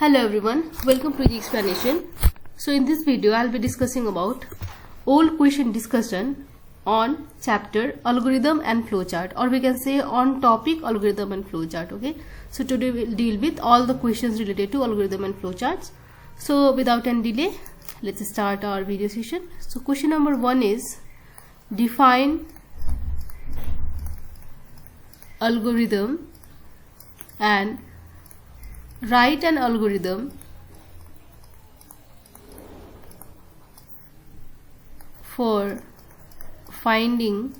Hello everyone, welcome to the explanation. So in this video I'll be discussing about old question discussion on chapter algorithm and flowchart, or we can say on topic algorithm and flowchart. Okay, so today we'll deal with all the questions related to algorithm and flowcharts. So without any delay, let's start our video session. So question number 1 is define algorithm and write an algorithm for finding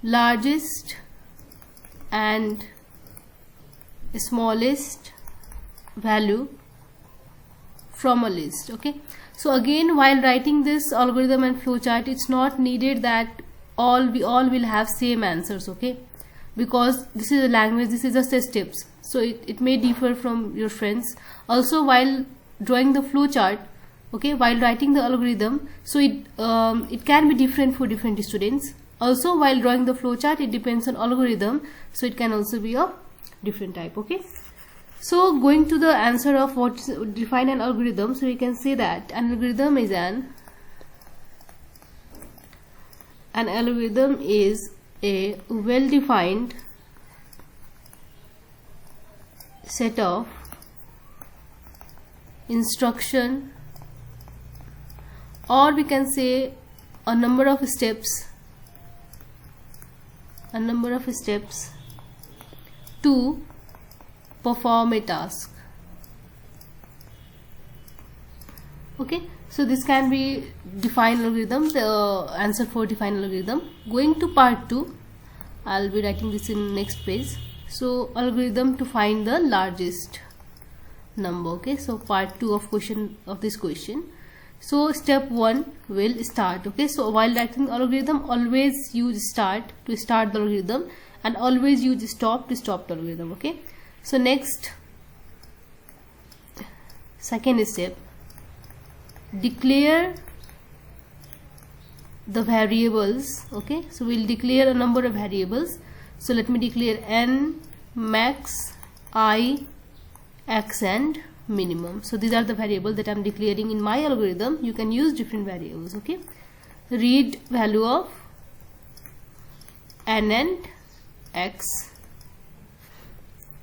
largest and smallest value from a list. Okay, so again, while writing this algorithm and flowchart, it's not needed that we all will have same answers. Okay, because this is a language, this is just a steps, so it may differ from your friends. Also, while drawing the flowchart, okay, while writing the algorithm, so it can be different for different students. Also, while drawing the flowchart, it depends on algorithm, so it can also be of different type. Okay, so going to the answer of what define an algorithm, so we can say that an algorithm is an algorithm is a well-defined set of instruction, or we can say a number of steps to perform a task. Okay, so this can be define algorithm, the answer for define algorithm. Going to part 2, I'll be writing this in next page. So algorithm to find the largest number. Okay, so part 2 of this question. So step 1 will start. Okay, so while writing algorithm, always use start to start the algorithm and always use stop to stop the algorithm. Okay, so next, second step, declare the variables. Okay, so we'll declare a number of variables. So let me declare n, max, I, x and minimum. So these are the variables that I'm declaring in my algorithm. You can use different variables. Okay, read value of n and x.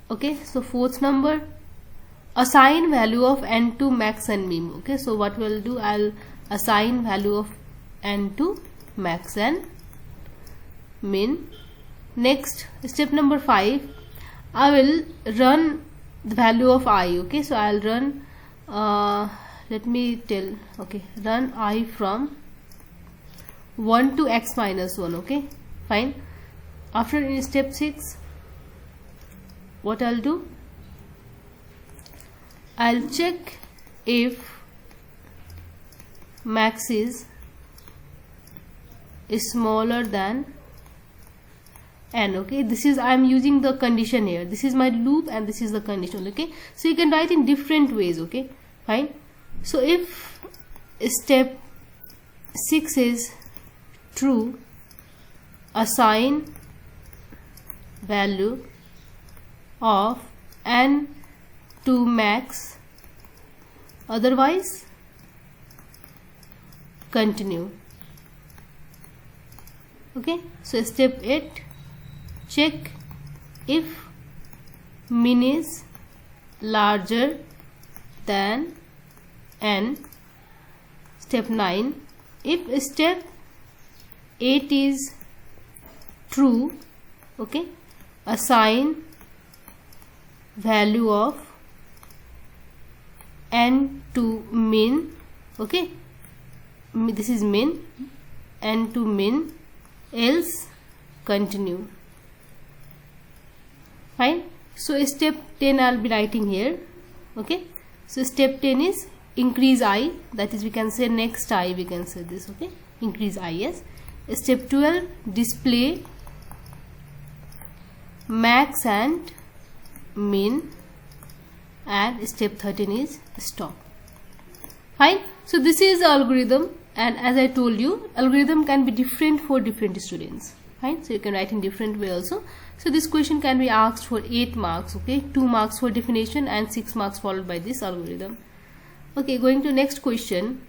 Okay, so fourth number, assign value of n to max and min. Okay, so what we'll do, I'll assign value of n to max and min. Next, step number 5, I will run the value of I. Okay, so I'll run run I from 1 to x minus 1. Okay, fine. After, in step 6, what I'll do, I'll check if max is smaller than n. Okay, this is, I am using the condition here. This is my loop and this is the condition. Okay, so you can write in different ways. Okay, fine. So if step 6 is true, assign value of n to max, otherwise continue. Okay, so step 8, check if min is larger than n. Step 9, if step 8 is true, okay, assign value of n to min. Okay, this is min, n to min, else continue. Fine. So step 10 I'll be writing here. Okay, so step 10 is increase I, that is, we can say next I, we can say this. Okay, increase I. Yes. Step 12, display max and min, and step 13 is stop. Fine. So this is the algorithm, and as I told you, algorithm can be different for different students. Fine. So you can write in different way also. So this question can be asked for 8 marks. Okay, 2 marks for definition and 6 marks followed by this algorithm. Okay, going to next question.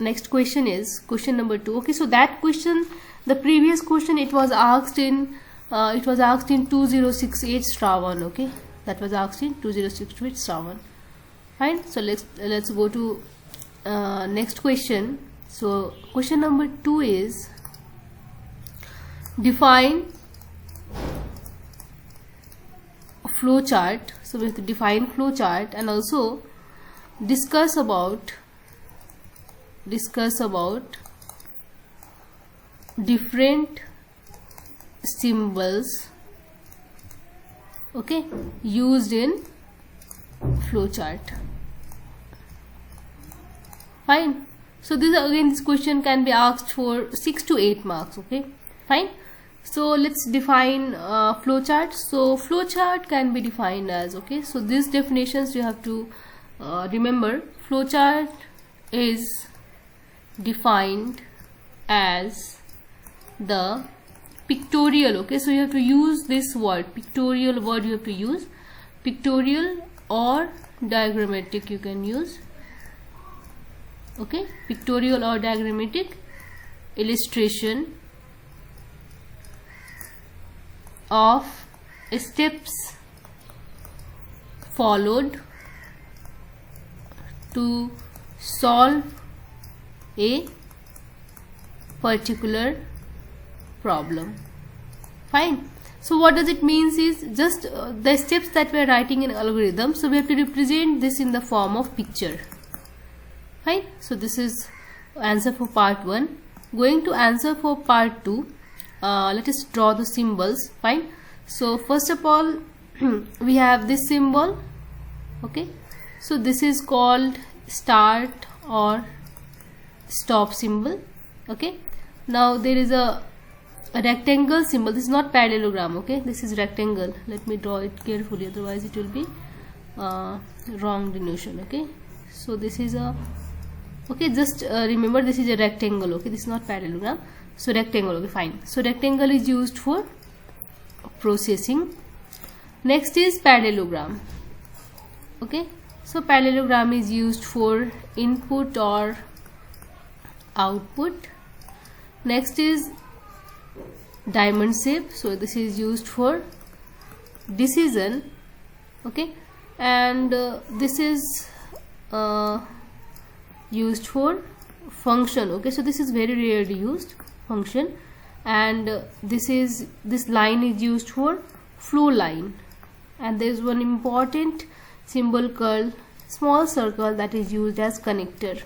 Next question is question number 2. Okay, so that question, the previous question, it was asked in 2068 Shravan. Okay, that was asked in 2068 Shravan. Fine. So let's go to next question. So question number 2 is define flowchart. So we have to define flowchart and also discuss about different symbols, okay, used in flowchart. Fine. So this question can be asked for 6 to 8 marks. Okay, fine. So let's define flowchart. So flowchart can be defined as, okay, so these definitions you have to remember. Flowchart is defined as the pictorial, okay, so you have to use this word, pictorial word you have to use, pictorial or diagrammatic you can use, okay, pictorial or diagrammatic illustration of steps followed to solve a particular problem. Fine. So what does it means is just the steps that we are writing in algorithm, so we have to represent this in the form of picture. Fine. So this is answer for part 1. Going to answer for part 2. Let us draw the symbols. Fine. So first of all we have this symbol, okay, so this is called start or stop symbol. Okay, now there is a rectangle symbol. This is not parallelogram, okay, this is rectangle. Let me draw it carefully, otherwise it will be wrong denotation. Okay, so this is a, okay, just remember this is a rectangle, okay, this is not parallelogram. So rectangle, okay, fine. So rectangle is used for processing. Next is parallelogram. Okay, so parallelogram is used for input or output. Next is diamond shape, so this is used for decision, okay, and this is used for function. Okay, so this is very rarely used, function, and this line is used for flow line. And there is one important symbol called small circle that is used as connector.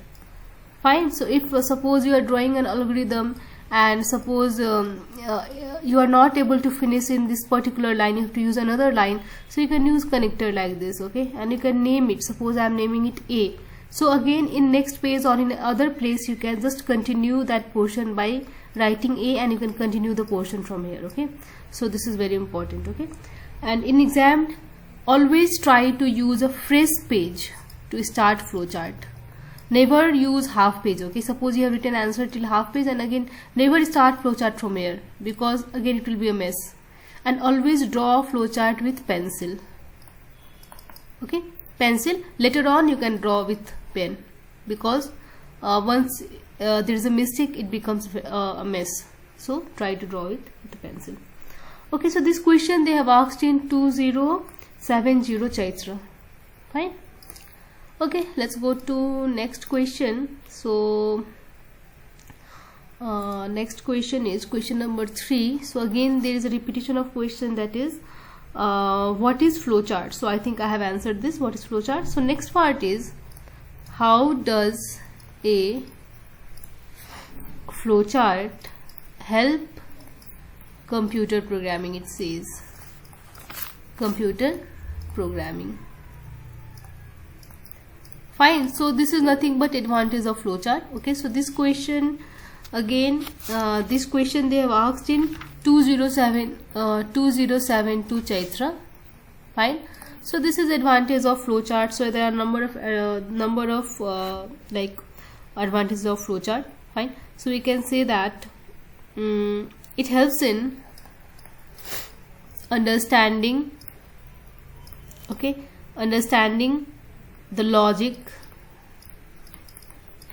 Fine. So if suppose you are drawing an algorithm and suppose you are not able to finish in this particular line, you have to use another line, so you can use connector like this, okay, and you can name it. Suppose I am naming it A, so again in next page or in other place you can just continue that portion by writing A and you can continue the portion from here. Okay, so this is very important. Okay, and in exam always try to use a fresh page to start flowchart. Never use half page. Okay, suppose you have written answer till half page and again never start flowchart from here, because again it will be a mess. And always draw flowchart with pencil. Okay, pencil. Later on you can draw with pen, because once there is a mistake it becomes a mess. So try to draw it with the pencil. Okay, so this question they have asked in 2070 Chaitra. Fine. Okay, let's go to next question. So next question is question number 3. So again there is a repetition of question, that is what is flowchart. So I think I have answered this, what is flowchart. So next part is how does a flowchart help computer programming. It says computer programming. Fine. So this is nothing but advantage of flowchart. Okay, so this question again this question they have asked in 2072 Chaitra. Fine. So this is advantage of flowchart. So there are number of like advantages of flowchart. Fine. So we can say that it helps in understanding, okay, understanding the logic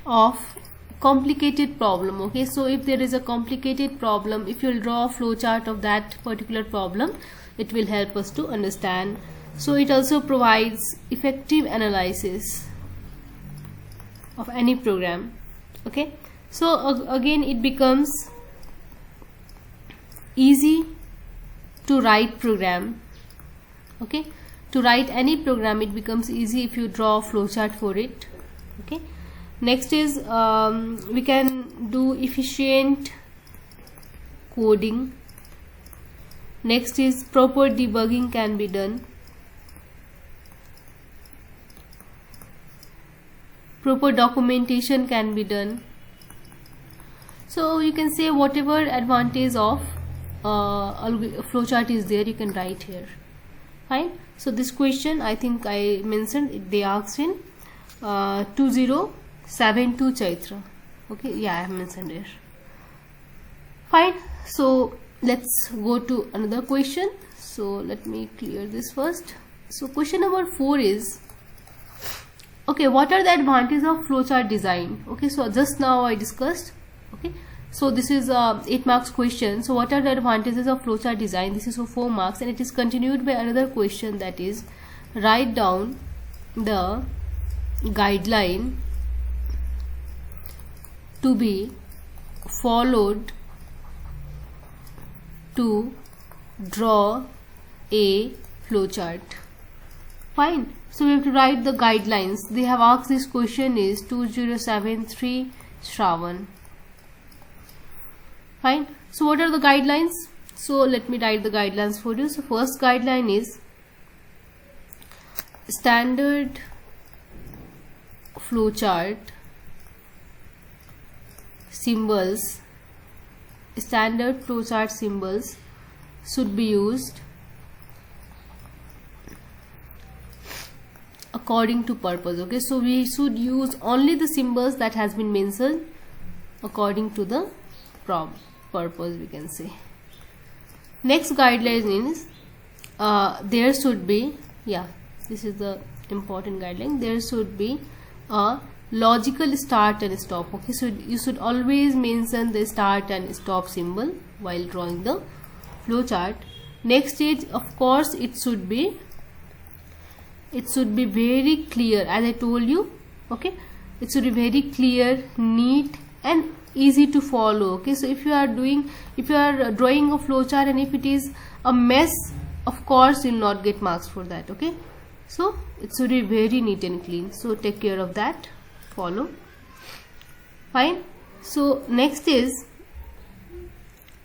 of complicated problem. Okay, so if there is a complicated problem, if you'll draw a flowchart of that particular problem, it will help us to understand. So it also provides effective analysis of any program. Okay, so again it becomes easy to write program. Okay, to write any program it becomes easy if you draw a flowchart for it. Okay, next is we can do efficient coding. Next is proper debugging can be done. Proper documentation can be done. So you can say whatever advantage of flowchart is there, you can write here. Fine. So this question I think I mentioned, they asked in 2072 Chaitra. Okay, yeah, I have mentioned here. Fine. So let's go to another question. So let me clear this first. So question number 4 is, okay, what are the advantages of flowchart design? Okay, so just now I discussed. Okay, so this is 8 marks question. So what are the advantages of flowchart design? This is for 4 marks, and it is continued by another question, that is, write down the guideline to be followed to draw a flowchart. Fine. So we have to write the guidelines. They have asked this question is 2073 Shravan. Fine. So what are the guidelines? So let me write the guidelines for you. So first guideline is standard flowchart symbols. Standard flowchart symbols should be used according to purpose. Okay, so we should use only the symbols that has been mentioned according to the purpose, we can say. Next guideline is there should be, yeah, this is the important guideline, there should be a logical start and stop. Okay, so you should always mention the start and stop symbol while drawing the flowchart. Next stage, of course, it should be very clear, as I told you. Okay, it should be very clear, neat and easy to follow. Okay, so if you are drawing a flowchart and if it is a mess, of course you will not get marks for that. Okay, so it should be very neat and clean, so take care of that, follow. Fine. So next is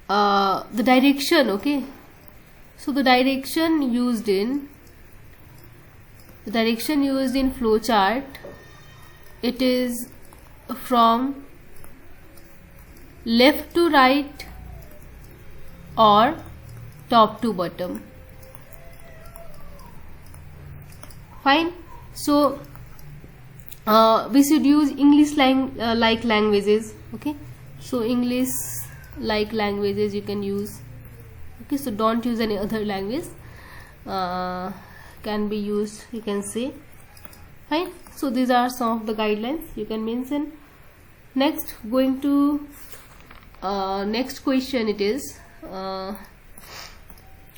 the direction. Okay, so the direction used in flowchart, it is from left to right or top to bottom. Fine. So we should use English like languages. Okay, so English like languages you can use. Okay, so don't use any other language, can be used, you can say. Fine. So these are some of the guidelines you can mention. Next, going to next question, it is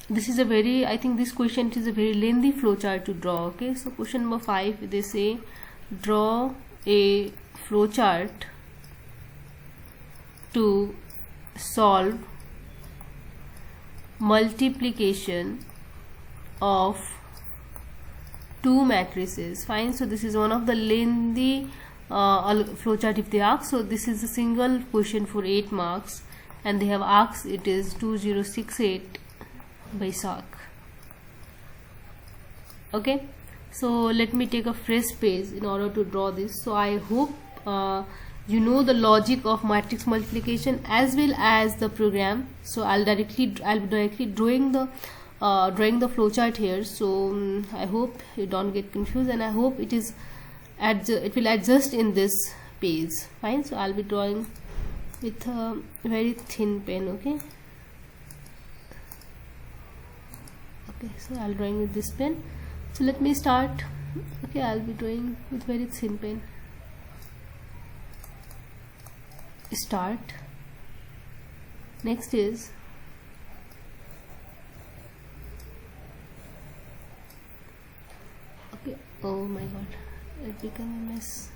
this is a very, I think this question is a very lengthy flowchart to draw. Okay, so question number 5, they say draw a flowchart to solve multiplication of 2 matrices. Fine. So this is one of the lengthy flowchart if they ask. So this is a single question for 8 marks, and they have asked it is 2068 Baisakh. Okay, so let me take a fresh page in order to draw this. So I hope you know the logic of matrix multiplication as well as the program. So I'll be directly drawing the flowchart here. So I hope you don't get confused, and I hope it will adjust in this page. Fine. So I'll be drawing with a very thin pen. Okay, Okay, so I'll drawing with this pen. So let me start. Okay, I'll be drawing with very thin pen. Start. Next is okay. Oh my god, it became a mess.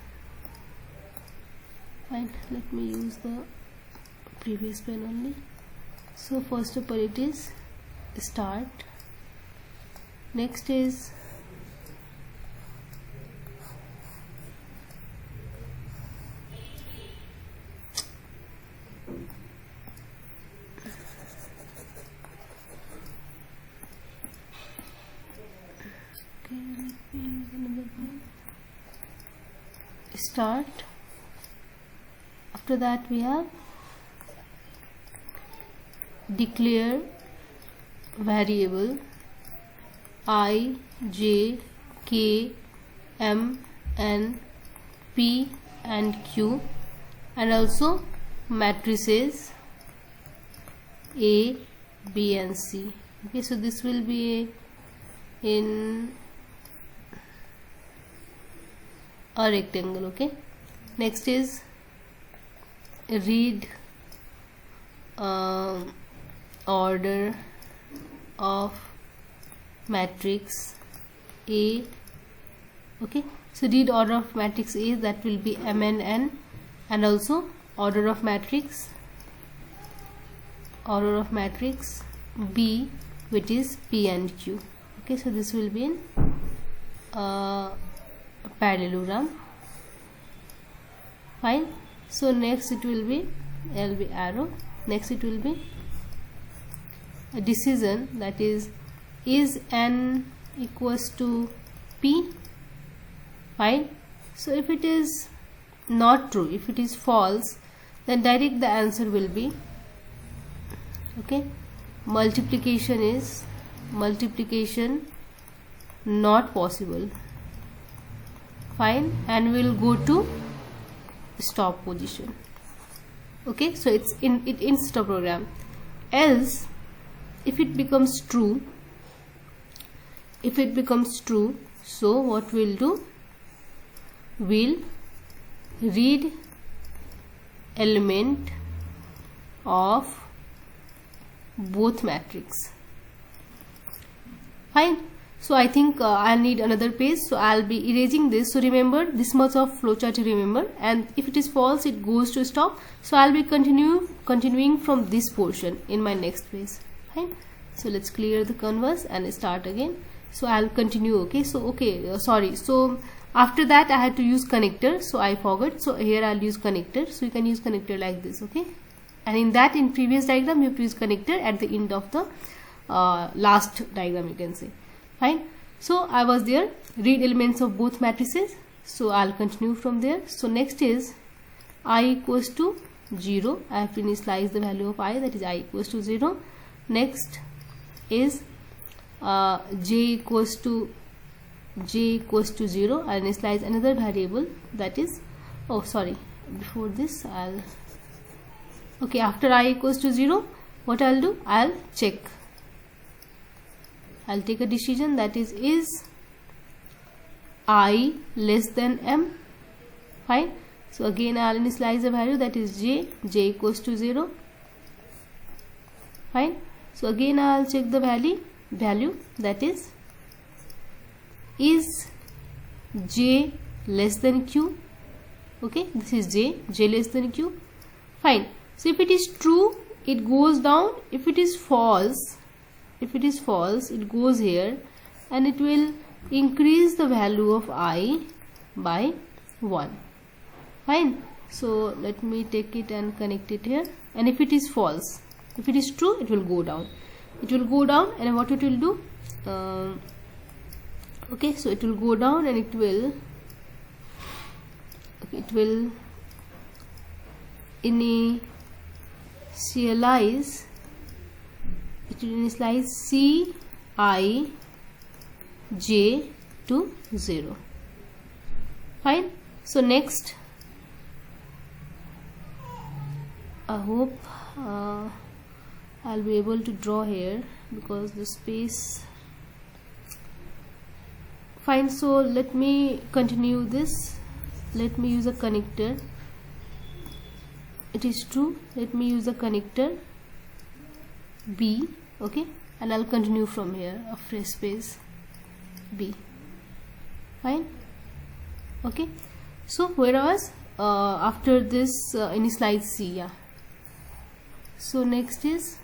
Fine, let me use the previous pen only. So first of all it is start. Next is start. After that we have declare variable I, J, K, M, N, P and Q, and also matrices A, B and C. Okay, so this will be in a rectangle. Okay, next is read order of matrix A. Okay, so read order of matrix A, that will be M and N, and also order of matrix B, which is P and Q. Okay, so this will be in parallelogram. Fine. So next it will be LB arrow. Next it will be a decision, that is N equals to P. Fine. So if it is not true, if it is false, then direct the answer will be okay. Multiplication not possible. Fine, and we'll go to stop position. Okay, so it's in stop program. Else, if it becomes true, so what we'll do, we'll read element of both matrix. Fine. So I think I'll need another page, so I'll be erasing this. So remember this much of flowchart to remember, and if it is false it goes to stop. So I'll be continuing from this portion in my next page. Fine. So let's clear the canvas and start again. So I'll continue. Okay, so sorry, so after that I had to use connector, so I forgot. So here I'll use connector, so you can use connector like this. Okay, and in previous diagram you have to use connector at the end of the last diagram, you can say. Fine. So I was there, read elements of both matrices, so I'll continue from there. So next is I equals to 0. I have to initialize the value of I, that is I equals to 0. Next is j equals to 0. I'll initialize another variable, that is, oh sorry, before this I'll okay, after I equals to 0, what I'll do, I'll check, I'll take a decision, that is I less than M. Fine. So again I'll initialize a value, that is j equals to 0. Fine. So again I'll check the value, that is j less than q. Okay, this is j less than q. Fine. So if it is true, it goes down. If it is false, it goes here, and it will increase the value of I by 1. Fine. So let me take it and connect it here. And if it is false, if it is true, it will go down. And what it will do, okay, so it will go down and it will initialize C I j to 0. Fine. So next, I hope I'll be able to draw here, because the space Fine, so let me continue this. Let me use a connector. It is true. Let me use a connector B, okay, and I'll continue from here, a fresh space B. Fine, okay. So where I was after this initialize C, yeah. So next is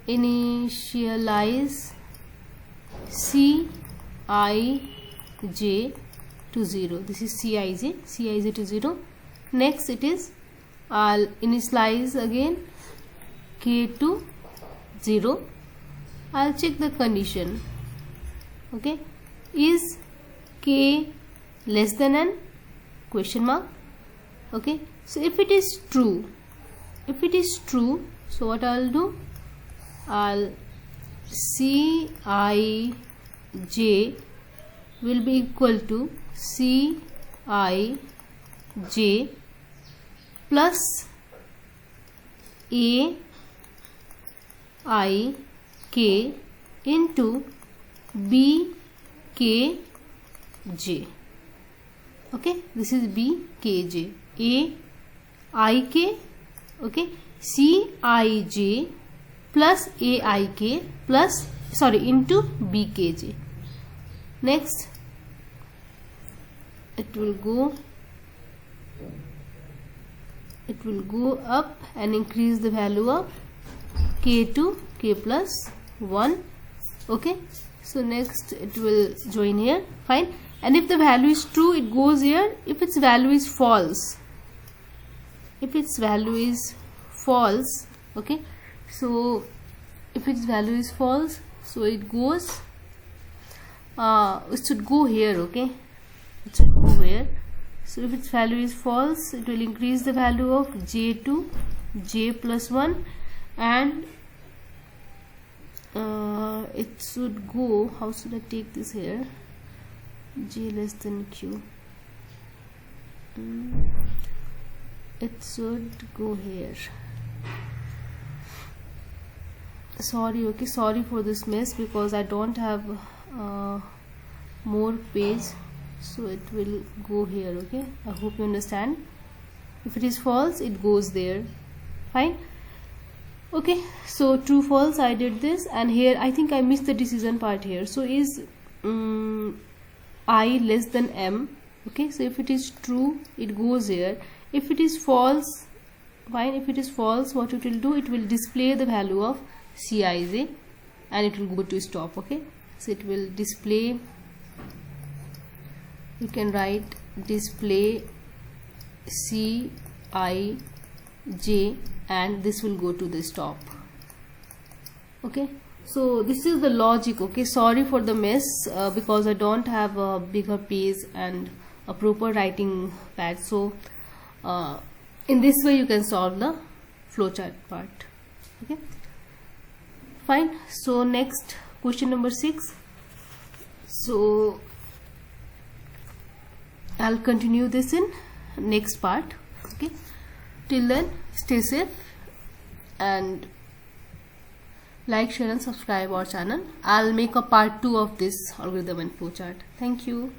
initialize Cij to 0. This is Cij to 0. Next it is I'll initialize again K to 0. I'll check the condition, okay. Is K less than N? Question mark. Okay, so if it is true, so what I'll do, I'll Cij will be equal to Cij plus Aik into Bkj. Okay, this is Bkj. Aik, okay, Cij plus Aik plus into Bkj. Next it will go up and increase the value of K to K plus 1. Okay, so next it will join here. Fine, and if the value is true, it goes here. If its value is false, okay, so if its value is false, so it goes it should go here, okay, it should go here. So if its value is false, it will increase the value of J to J plus 1, and it should go, how should I take this here, J less than Q, it should go here. Sorry, okay, sorry for this mess, because I don't have more page, so it will go here, okay. I hope you understand. If it is false, it goes there. Fine, okay. So true false, I did this, and here I think I missed the decision part here. So is I less than M, okay. So if it is true, it goes here. If it is false, fine, if it is false, what it will do, it will display the value of Cij and it will go to stop, okay. So it will display, you can write display Cij and this will go to the stop, okay. So this is the logic, okay. Sorry for the mess, because I don't have a bigger page and a proper writing pad. So in this way you can solve the flowchart part, okay. Fine, so next question number 6. So I'll continue this in next part, okay. Till then, stay safe and like, share and subscribe our channel. I'll make a part 2 of this algorithm and flowchart. Thank you.